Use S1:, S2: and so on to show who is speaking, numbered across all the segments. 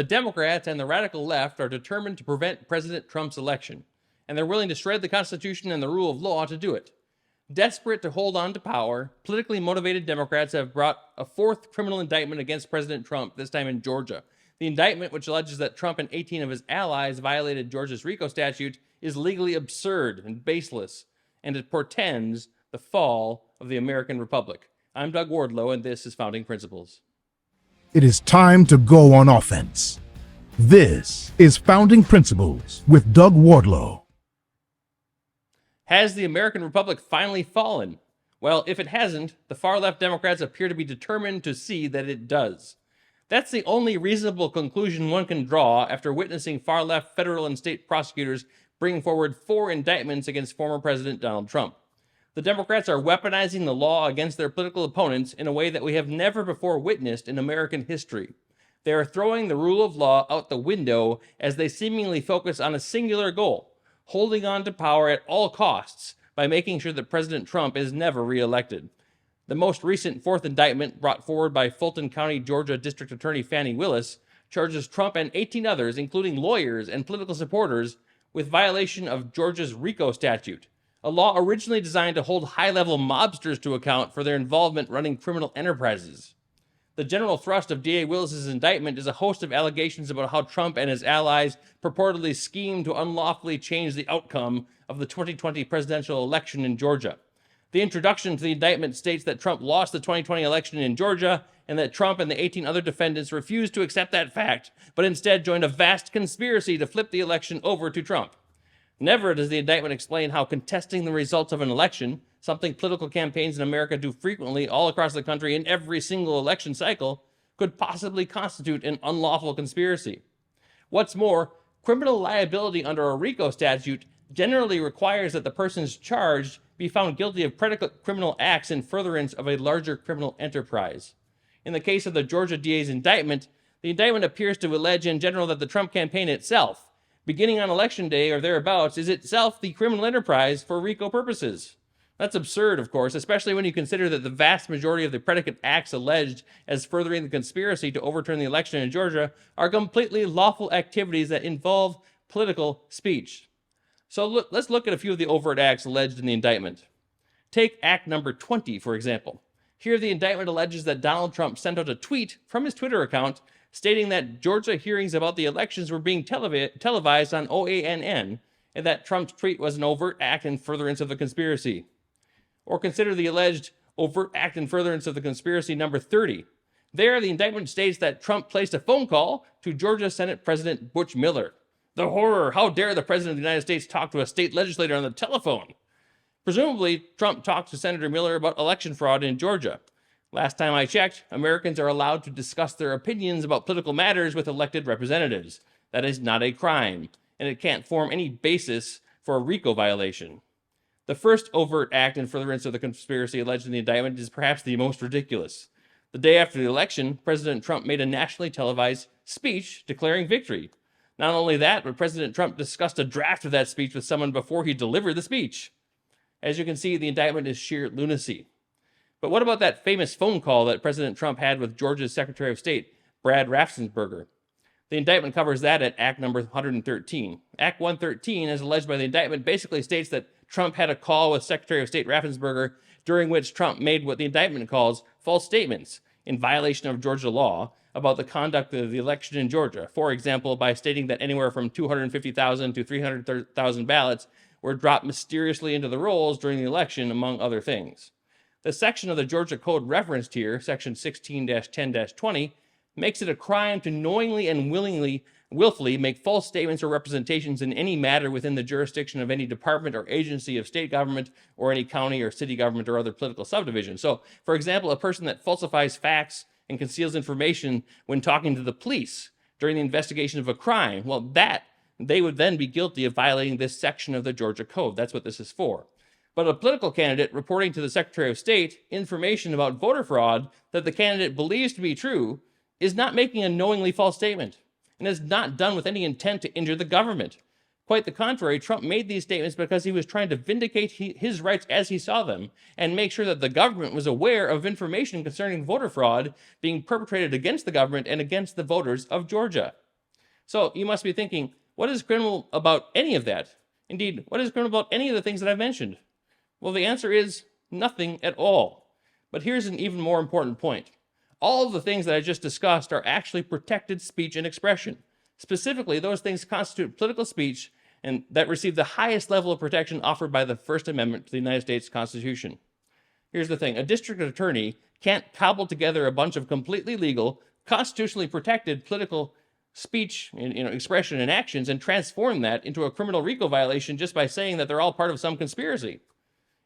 S1: The Democrats and the radical left are determined to prevent President Trump's election, and they're willing to shred the Constitution and the rule of law to do it. Desperate to hold on to power, politically motivated Democrats have brought a fourth criminal indictment against President Trump, this time in Georgia. The indictment, which alleges that Trump and 18 of his allies violated Georgia's RICO statute, is legally absurd and baseless, and it portends the fall of the American Republic. I'm Doug Wardlow, and this is Founding Principles.
S2: It is time to go on offense. This is Founding Principles with Doug Wardlow.
S1: Has the American Republic finally fallen? Well, if it hasn't, the far-left Democrats appear to be determined to see that it does. That's the only reasonable conclusion one can draw after witnessing far-left federal and state prosecutors bring forward 4 indictments against former President Donald Trump. The Democrats are weaponizing the law against their political opponents in a way that we have never before witnessed in American history. They are throwing the rule of law out the window as they seemingly focus on a singular goal: holding on to power at all costs by making sure that President Trump is never reelected. The most recent 4th indictment, brought forward by Fulton County, Georgia District Attorney Fani Willis, charges Trump and 18 others, including lawyers and political supporters, with violation of Georgia's RICO statute, a law originally designed to hold high-level mobsters to account for their involvement running criminal enterprises. The general thrust of DA Willis's indictment is a host of allegations about how Trump and his allies purportedly schemed to unlawfully change the outcome of the 2020 presidential election in Georgia. The introduction to the indictment states that Trump lost the 2020 election in Georgia and that Trump and the 18 other defendants refused to accept that fact, but instead joined a vast conspiracy to flip the election over to Trump. Never does the indictment explain how contesting the results of an election, something political campaigns in America do frequently all across the country in every single election cycle, could possibly constitute an unlawful conspiracy. What's more, criminal liability under a RICO statute generally requires that the persons charged be found guilty of predicate criminal acts in furtherance of a larger criminal enterprise. In the case of the Georgia DA's indictment, the indictment appears to allege in general that the Trump campaign itself, beginning on Election Day or thereabouts, is itself the criminal enterprise for RICO purposes. That's absurd, of course, especially when you consider that the vast majority of the predicate acts alleged as furthering the conspiracy to overturn the election in Georgia are completely lawful activities that involve political speech. So let's look at a few of the overt acts alleged in the indictment. Take Act number 20, for example. Here, the indictment alleges that Donald Trump sent out a tweet from his Twitter account stating that Georgia hearings about the elections were being televised on OANN, and that Trump's tweet was an overt act in furtherance of the conspiracy. Or consider the alleged overt act in furtherance of the conspiracy number 30. There, the indictment states that Trump placed a phone call to Georgia Senate President Butch Miller. The horror! How dare the President of the United States talk to a state legislator on the telephone? Presumably, Trump talked to Senator Miller about election fraud in Georgia. Last time I checked, Americans are allowed to discuss their opinions about political matters with elected representatives. That is not a crime, and it can't form any basis for a RICO violation. The first overt act in furtherance of the conspiracy alleged in the indictment is perhaps the most ridiculous. The day after the election, President Trump made a nationally televised speech declaring victory. Not only that, but President Trump discussed a draft of that speech with someone before he delivered the speech. As you can see, the indictment is sheer lunacy. But what about that famous phone call that President Trump had with Georgia's Secretary of State, Brad Raffensperger? The indictment covers that at Act number 113. Act 113, as alleged by the indictment, basically states that Trump had a call with Secretary of State Raffensperger during which Trump made what the indictment calls false statements in violation of Georgia law about the conduct of the election in Georgia. For example, by stating that anywhere from 250,000 to 300,000 ballots were dropped mysteriously into the rolls during the election, among other things. The section of the Georgia Code referenced here, section 16-10-20, makes it a crime to knowingly and willfully make false statements or representations in any matter within the jurisdiction of any department or agency of state government or any county or city government or other political subdivision. So, for example, a person that falsifies facts and conceals information when talking to the police during the investigation of a crime, well, they would then be guilty of violating this section of the Georgia Code. That's what this is for. But a political candidate reporting to the Secretary of State information about voter fraud that the candidate believes to be true is not making a knowingly false statement and is not done with any intent to injure the government. Quite the contrary, Trump made these statements because he was trying to vindicate his rights as he saw them and make sure that the government was aware of information concerning voter fraud being perpetrated against the government and against the voters of Georgia. So you must be thinking, what is criminal about any of that? Indeed, what is criminal about any of the things that I've mentioned? Well, the answer is nothing at all. But here's an even more important point. All of the things that I just discussed are actually protected speech and expression. Specifically, those things constitute political speech and that receive the highest level of protection offered by the First Amendment to the United States Constitution. Here's the thing. A district attorney can't cobble together a bunch of completely legal, constitutionally protected political speech, expression and actions and transform that into a criminal RICO violation just by saying that they're all part of some conspiracy.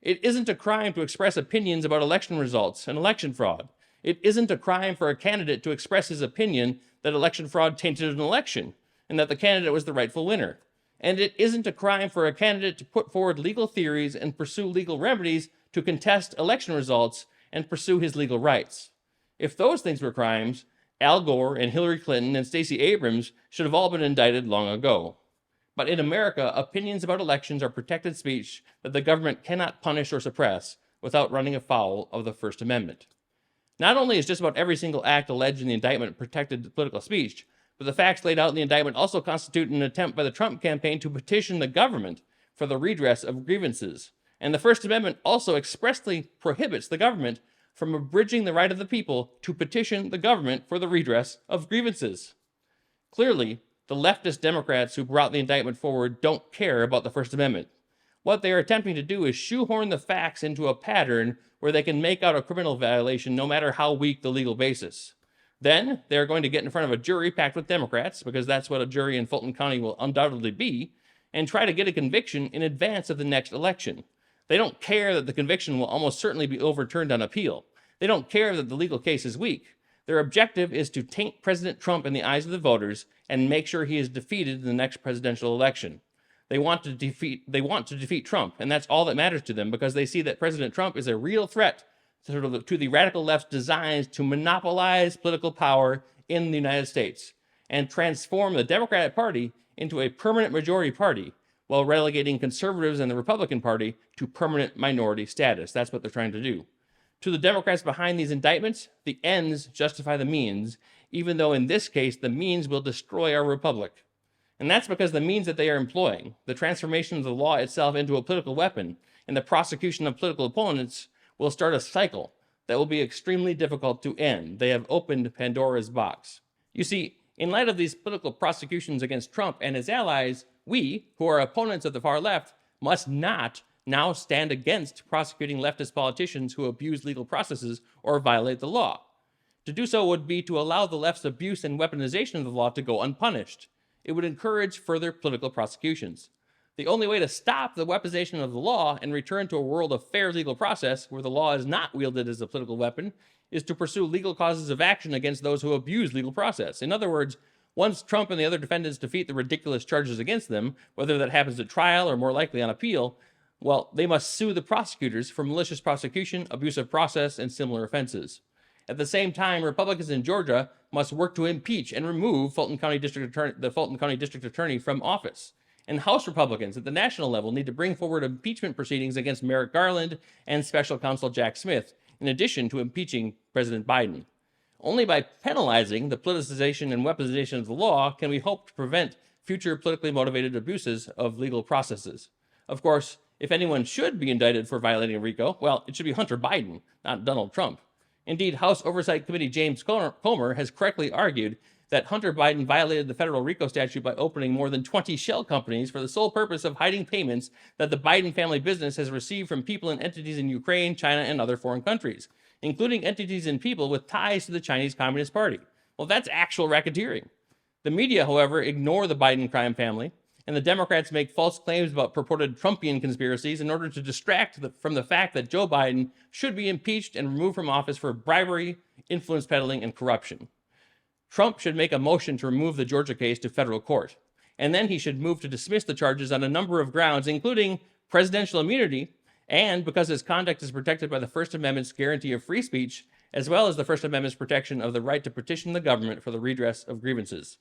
S1: It isn't a crime to express opinions about election results and election fraud. It isn't a crime for a candidate to express his opinion that election fraud tainted an election and that the candidate was the rightful winner. And it isn't a crime for a candidate to put forward legal theories and pursue legal remedies to contest election results and pursue his legal rights. If those things were crimes, Al Gore and Hillary Clinton and Stacey Abrams should have all been indicted long ago. But in America, opinions about elections are protected speech that the government cannot punish or suppress without running afoul of the First Amendment. Not only is just about every single act alleged in the indictment protected political speech, but the facts laid out in the indictment also constitute an attempt by the Trump campaign to petition the government for the redress of grievances. And the First Amendment also expressly prohibits the government from abridging the right of the people to petition the government for the redress of grievances. Clearly, the leftist Democrats who brought the indictment forward don't care about the First Amendment. What they are attempting to do is shoehorn the facts into a pattern where they can make out a criminal violation no matter how weak the legal basis. Then they're going to get in front of a jury packed with Democrats, because that's what a jury in Fulton County will undoubtedly be, and try to get a conviction in advance of the next election. They don't care that the conviction will almost certainly be overturned on appeal. They don't care that the legal case is weak. Their objective is to taint President Trump in the eyes of the voters and make sure he is defeated in the next presidential election. They want to defeat Trump, and that's all that matters to them, because they see that President Trump is a real threat to the radical left's designs to monopolize political power in the United States and transform the Democratic Party into a permanent majority party while relegating conservatives and the Republican Party to permanent minority status. That's what they're trying to do. To the Democrats behind these indictments, the ends justify the means, even though in this case the means will destroy our republic. And that's because the means that they are employing, the transformation of the law itself into a political weapon and the prosecution of political opponents, will start a cycle that will be extremely difficult to end. They have opened Pandora's box. You see, in light of these political prosecutions against Trump and his allies, we, who are opponents of the far left, must not now stand against prosecuting leftist politicians who abuse legal processes or violate the law. To do so would be to allow the left's abuse and weaponization of the law to go unpunished. It would encourage further political prosecutions. The only way to stop the weaponization of the law and return to a world of fair legal process where the law is not wielded as a political weapon is to pursue legal causes of action against those who abuse legal process. In other words, once Trump and the other defendants defeat the ridiculous charges against them, whether that happens at trial or more likely on appeal, well, they must sue the prosecutors for malicious prosecution, abuse of process, and similar offenses. At the same time, Republicans in Georgia must work to impeach and remove the Fulton County District Attorney from office. And House Republicans at the national level need to bring forward impeachment proceedings against Merrick Garland and Special Counsel Jack Smith, in addition to impeaching President Biden. Only by penalizing the politicization and weaponization of the law can we hope to prevent future politically motivated abuses of legal processes. Of course, if anyone should be indicted for violating RICO, well, it should be Hunter Biden, not Donald Trump. Indeed, House Oversight Committee James Comer has correctly argued that Hunter Biden violated the federal RICO statute by opening more than 20 shell companies for the sole purpose of hiding payments that the Biden family business has received from people and entities in Ukraine, China, and other foreign countries, including entities and people with ties to the Chinese Communist Party. Well, that's actual racketeering. The media, however, ignore the Biden crime family, and the Democrats make false claims about purported Trumpian conspiracies in order to distract from the fact that Joe Biden should be impeached and removed from office for bribery, influence peddling, and corruption. Trump should make a motion to remove the Georgia case to federal court, and then he should move to dismiss the charges on a number of grounds, including presidential immunity, and because his conduct is protected by the First Amendment's guarantee of free speech, as well as the First Amendment's protection of the right to petition the government for the redress of grievances.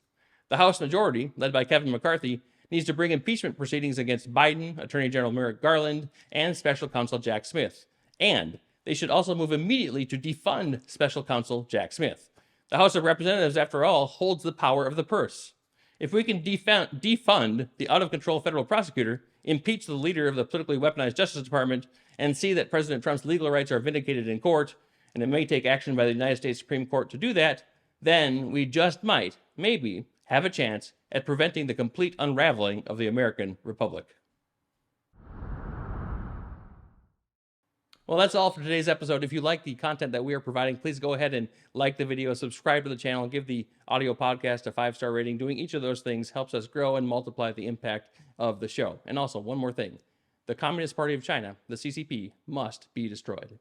S1: The House majority, led by Kevin McCarthy, needs to bring impeachment proceedings against Biden, Attorney General Merrick Garland, and Special Counsel Jack Smith. And they should also move immediately to defund Special Counsel Jack Smith. The House of Representatives, after all, holds the power of the purse. If we can defund the out-of-control federal prosecutor, impeach the leader of the politically weaponized Justice Department, and see that President Trump's legal rights are vindicated in court, and it may take action by the United States Supreme Court to do that, then we just might, maybe, have a chance at preventing the complete unraveling of the American Republic. Well, that's all for today's episode. If you like the content that we are providing, please go ahead and like the video, subscribe to the channel, give the audio podcast a 5-star rating. Doing each of those things helps us grow and multiply the impact of the show. And also, one more thing. The Communist Party of China, the CCP, must be destroyed.